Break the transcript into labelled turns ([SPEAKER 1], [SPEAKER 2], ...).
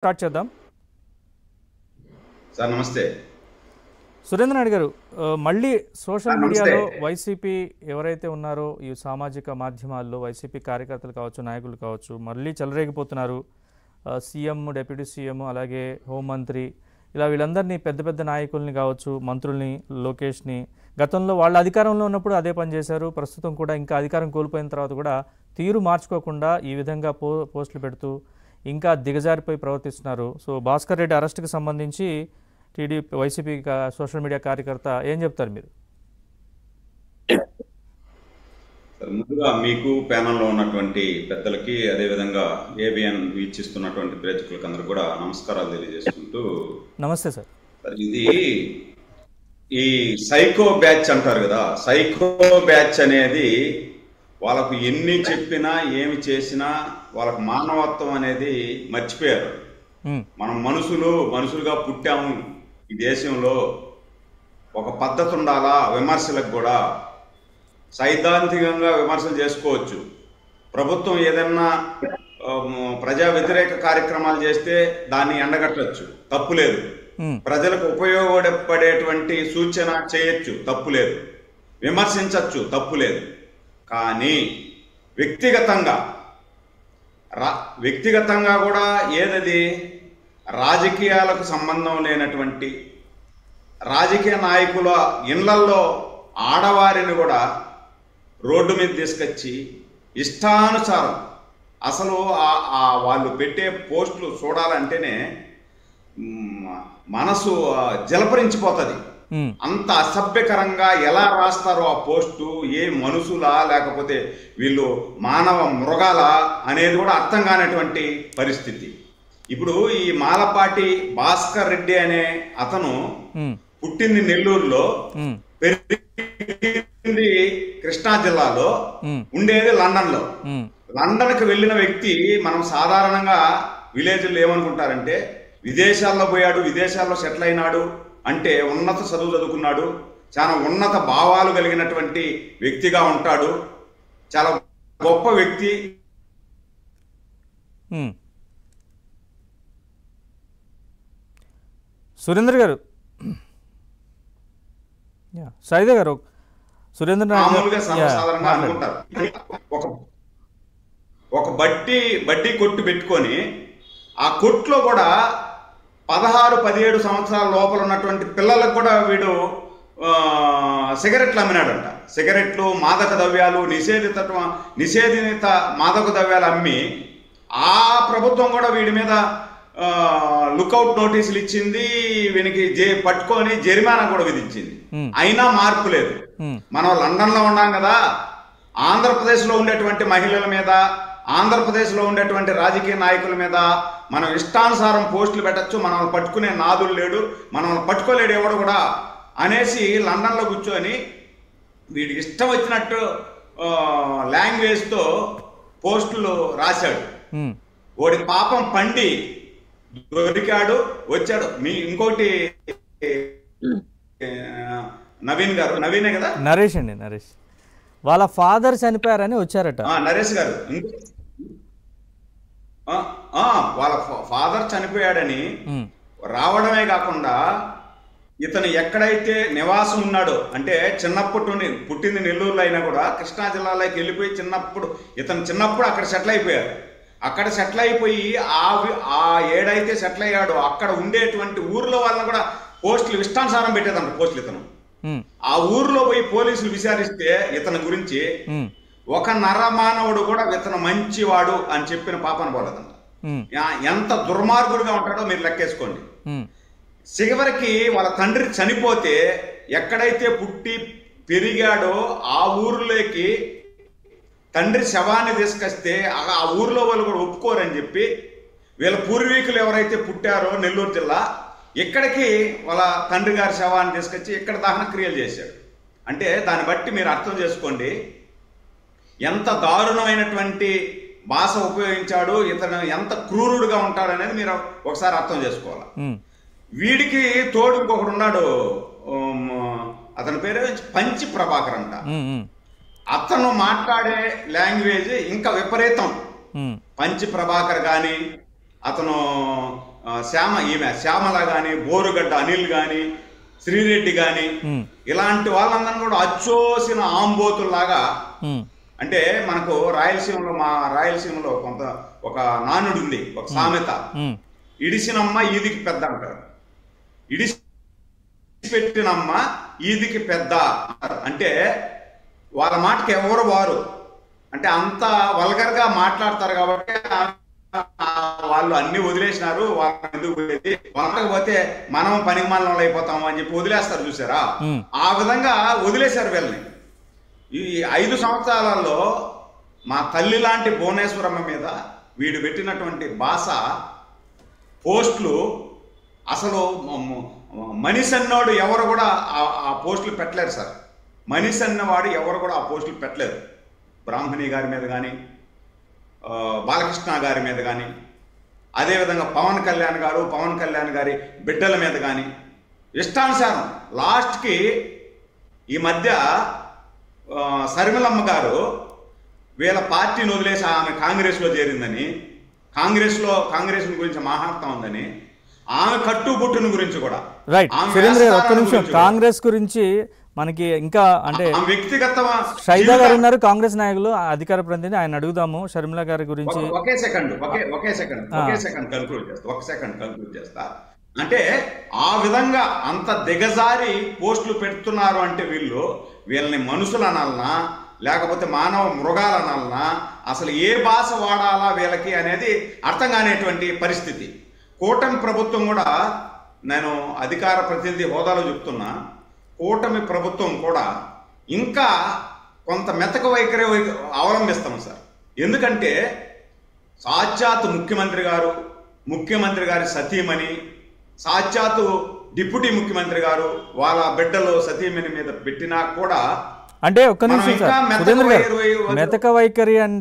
[SPEAKER 1] Start చేద్దాం.
[SPEAKER 2] Sir నమస్తే.
[SPEAKER 1] సురేంద్ర నాయుడు గారు, మళ్ళీ సోషల్
[SPEAKER 2] నమస్తే.
[SPEAKER 1] మీడియాలో వైసీపీ ఎవరైతే ఉన్నారో ఈ సామాజిక మాధ్యమాల్లో వైసీపీ కార్యకర్తలు కావచ్చు, నాయకులు కావచ్చు, మళ్ళీ చెలరేగిపోతున్నారు. సీఎం, డిప్యూటీ సీఎం, అలాగే హోంమంత్రి, ఇలా వీళ్ళందరినీ పెద్ద పెద్ద నాయకుల్ని కావచ్చు, మంత్రుల్ని, లోకేష్ని గతంలో వాళ్ళ అధికారంలో ఉన్నప్పుడు అదే పని చేశారు. ప్రస్తుతం కూడా ఇంకా అధికారం కోల్పోయిన తర్వాత కూడా తీరు మార్చుకోకుండా ఈ విధంగా పోస్టులు పెడుతూ ఇంకా దిగజారిపోయి ప్రవర్తిస్తున్నారు. సో భాస్కర్ రెడ్డి అరెస్ట్కి సంబంధించి వైసీపీ సోషల్ మీడియా కార్యకర్త ఏం చెప్తారు మీరు?
[SPEAKER 2] సార్ ముందుగా మీకు ప్యానల్లో ఉన్నటువంటి పెద్దలకి, అదేవిధంగా ఏబిఎన్ వీక్షిస్తున్నటువంటి ప్రేక్షకులకు అందరూ కూడా నమస్కారాలు తెలియజేసుకుంటూ.
[SPEAKER 1] నమస్తే సార్.
[SPEAKER 2] ఇది ఈ సైకో బ్యాచ్ అంటారు కదా, సైకో బ్యాచ్ అనేది వాళ్ళకు ఎన్ని చెప్పినా ఏమి చేసినా వాళ్ళకు మానవత్వం అనేది మర్చిపోయారు. మనం మనుషులుగా పుట్టాము. ఈ దేశంలో ఒక పద్ధతి ఉండాలా, విమర్శలకు కూడా సైద్ధాంతికంగా విమర్శలు చేసుకోవచ్చు. ప్రభుత్వం ఏదన్నా ప్రజా వ్యతిరేక కార్యక్రమాలు చేస్తే దాన్ని ఎండగట్టవచ్చు, తప్పులేదు. ప్రజలకు ఉపయోగపడేటువంటి సూచన చేయొచ్చు, తప్పులేదు. విమర్శించవచ్చు, తప్పులేదు. కానీ వ్యక్తిగతంగా కూడా ఏదది రాజకీయాలకు సంబంధం లేనటువంటి రాజకీయ నాయకుల ఇళ్లల్లో ఆడవారిని కూడా రోడ్డు మీద తీసుకొచ్చి ఇష్టానుసారం, అసలు వాళ్ళు పెట్టే పోస్టులు చూడాలంటేనే మనసు జలపరించిపోతుంది. అంత అసభ్యకరంగా ఎలా రాస్తారో ఆ పోస్టు, ఏ మనుషులా లేకపోతే వీళ్ళు మానవ మృగాలా అనేది కూడా అర్థం కానటువంటి పరిస్థితి. ఇప్పుడు ఈ మాలపాటి భాస్కర్ రెడ్డి అనే అతను పుట్టింది నెల్లూరులో, పెరిగింది కృష్ణా జిల్లాలో, ఉండేది లండన్లో. లండన్కి వెళ్ళిన వ్యక్తి మనం సాధారణంగా విలేజ్లో ఏమనుకుంటారంటే విదేశాల్లో పోయాడు, విదేశాల్లో సెటిల్ అయినాడు అంటే ఉన్నత చదువు చదువుకున్నాడు, చాలా ఉన్నత భావాలు కలిగినటువంటి వ్యక్తిగా ఉంటాడు, చాలా గొప్ప వ్యక్తి.
[SPEAKER 1] సురేంద్ర గారు, సైదే గారు, సురేంద్ర
[SPEAKER 2] మామూలుగా సర్వసాధారణంగా అనుకుంటారు. ఒక బడ్డీ కొట్టు పెట్టుకొని ఆ కొట్టులో కూడా 16-17 సంవత్సరాల లోపల ఉన్నటువంటి పిల్లలకు కూడా వీడు సిగరెట్లు అమ్మినాడంట. సిగరెట్లు, మాదక ద్రవ్యాలు, నిషేధిత మాదక ద్రవ్యాలు అమ్మి ఆ ప్రభుత్వం కూడా వీడి మీద లుకౌట్ నోటీసులు ఇచ్చింది, వీనికి పట్టుకొని జరిమానా కూడా విధించింది. అయినా మార్పు లేదు. మనం లండన్లో ఉన్నాం కదా, ఆంధ్రప్రదేశ్లో ఉండేటువంటి మహిళల మీద, ఆంధ్రప్రదేశ్లో ఉండేటువంటి రాజకీయ నాయకుల మీద మనం ఇష్టానుసారం పోస్టులు పెట్టచ్చు, మనల్ని పట్టుకునే నాదులు లేడు, మనల్ని పట్టుకోలేడు ఎవడు కూడా అనేసి లండన్లో కూర్చొని వీడికి ఇష్టం వచ్చినట్టు లాంగ్వేజ్తో పోస్టులు రాశాడు. వాడి పాపం పండి దొరికాడు, వచ్చాడు. ఇంకోటి నవీన్ గారు, నవీనే కదా,
[SPEAKER 1] నరేష్ అండి, నరేష్ వాళ్ళ ఫాదర్ చనిపోయారని వచ్చారట.
[SPEAKER 2] నరేష్ గారు వాళ్ళ ఫాదర్ చనిపోయాడని రావడమే కాకుండా ఇతను ఎక్కడైతే నివాసం ఉన్నాడో, అంటే చిన్నప్పటి నుండి పుట్టింది నెల్లూరులో అయినా కూడా కృష్ణా జిల్లాలోకి వెళ్ళిపోయి ఇతను చిన్నప్పుడు అక్కడ సెటిల్ అయిపోయారు. అక్కడ సెటిల్ అయిపోయి ఆ ఏడైతే సెటిల్ అయ్యాడో అక్కడ ఉండేటువంటి ఊర్లో వాళ్ళని కూడా పోస్టులు ఇష్టానుసారం పెట్టేదంట. పోస్టులు ఇతను ఆ ఊర్లో పోయి పోలీసులు విచారిస్తే ఇతని గురించి ఒక నరమానవుడు కూడా ఇతను మంచివాడు అని చెప్పిన పాపన పోలేదంట. ఎంత దుర్మార్గుడుగా ఉంటాడో మీరు లెక్కేసుకోండి. చివరికి వాళ్ళ తండ్రి చనిపోతే ఎక్కడైతే పుట్టి పెరిగాడో ఆ ఊర్లోకి తండ్రి శవాన్ని తీసుకొస్తే ఆ ఊర్లో వాళ్ళు కూడా ఒప్పుకోరని చెప్పి వీళ్ళ పూర్వీకులు ఎవరైతే పుట్టారో నెల్లూరు జిల్లా, ఇక్కడికి వాళ్ళ తండ్రి గారి శవాన్ని తీసుకొచ్చి ఇక్కడ దహన క్రియలు చేశాడు. అంటే దాన్ని బట్టి మీరు అర్థం చేసుకోండి ఎంత దారుణమైనటువంటి భాష ఉపయోగించాడు, ఇతను ఎంత క్రూరుడుగా ఉంటాడు అనేది మీరు ఒకసారి అర్థం చేసుకోవాలి. వీడికి తోడు ఇంకొకడు ఉన్నాడు, అతని పేరు పంచి ప్రభాకర్ అంట. అతను మాట్లాడే లాంగ్వేజ్ ఇంకా విపరీతం. పంచి ప్రభాకర్ కానీ అతను శ్యామల కానీ, బోరుగడ్డ అనిల్ కానీ, శ్రీరెడ్డి కానీ, ఇలాంటి వాళ్ళందరినీ కూడా అచ్చోసిన ఆంబోతుల్లాగా, అంటే మనకు రాయలసీమలో కొంత ఒక నానుడు ఉంది, ఒక సామెత, ఇడిసినమ్మ ఈదికి పెద్ద అంటారు. ఇడిసి పెట్టినమ్మ ఈదికి పెద్ద అంటే వాళ్ళ మాటకి ఎవరు వారు, అంటే అంత వల్గర్గా మాట్లాడతారు కాబట్టి వాళ్ళు అన్ని వదిలేసినారు. వాళ్ళని ఎందుకు పోయేది, వాళ్ళకపోతే మనం పనికి మాలను అయిపోతాము అని చెప్పి వదిలేస్తారు చూసారా, ఆ విధంగా వదిలేశారు వీళ్ళని. ఈ 5 సంవత్సరాలలో మా తల్లి లాంటి భువనేశ్వరమ్మ మీద వీడు పెట్టినటువంటి భాష పోస్టులు, అసలు మనిషి అన్నోడు ఎవరు కూడా ఆ పోస్టులు పెట్టలేరు సార్. మనిషి అన్నవాడు ఎవరు కూడా ఆ పోస్టులు పెట్టలేరు. బ్రాహ్మణి గారి మీద కానీ, బాలకృష్ణ గారి మీద కానీ, అదేవిధంగా పవన్ కళ్యాణ్ గారి బిడ్డల మీద కానీ ఇష్టానుసారం. లాస్ట్కి ఈ మధ్య శర్మిలమ్మ గారు వీళ్ళ పార్టీని వదిలేసి ఆమె కాంగ్రెస్లో చేరిందని, కాంగ్రెస్ గురించి మాట్లాడుతూ ఉందని, ఆమె కట్టుబుట్టును గురించి కూడా,
[SPEAKER 1] కాంగ్రెస్ గురించి మనకి ఇంకా అంటే
[SPEAKER 2] వ్యక్తిగత
[SPEAKER 1] షైదా గారు ఉన్నారు, కాంగ్రెస్ నాయకులు, అధికార ప్రతినిధి, ఆయన అడుగుదాము షర్మిల గారి గురించి.
[SPEAKER 2] ఒకే సెకండ్ కంక్లూడ్ చేస్తా. అంటే ఆ విధంగా అంత దిగజారి పోస్టులు పెడుతున్నారు అంటే వీళ్ళని మనుషులు అనాలనా లేకపోతే మానవ మృగాలు అనాలనా, అసలు ఏ భాష వాడాలా వీళ్ళకి అనేది అర్థం కానిటువంటి పరిస్థితి. కూటమి ప్రభుత్వం కూడా, నేను అధికార ప్రతినిధి హోదాలో చెప్తున్నా, కూటమి ప్రభుత్వం కూడా ఇంకా కొంత మెతక వైఖరి అవలంబిస్తాం సార్. ఎందుకంటే సాక్షాత్ ముఖ్యమంత్రి గారి సతీమణి, సాక్షాత్ డిప్యూటీ ముఖ్యమంత్రి గారు వాళ్ళ బిడ్డలు సతీమణి మీద పెట్టినా కూడా
[SPEAKER 1] అంటే ఒక్క నిమిషం సార్, మెతక వైఖరి అంటే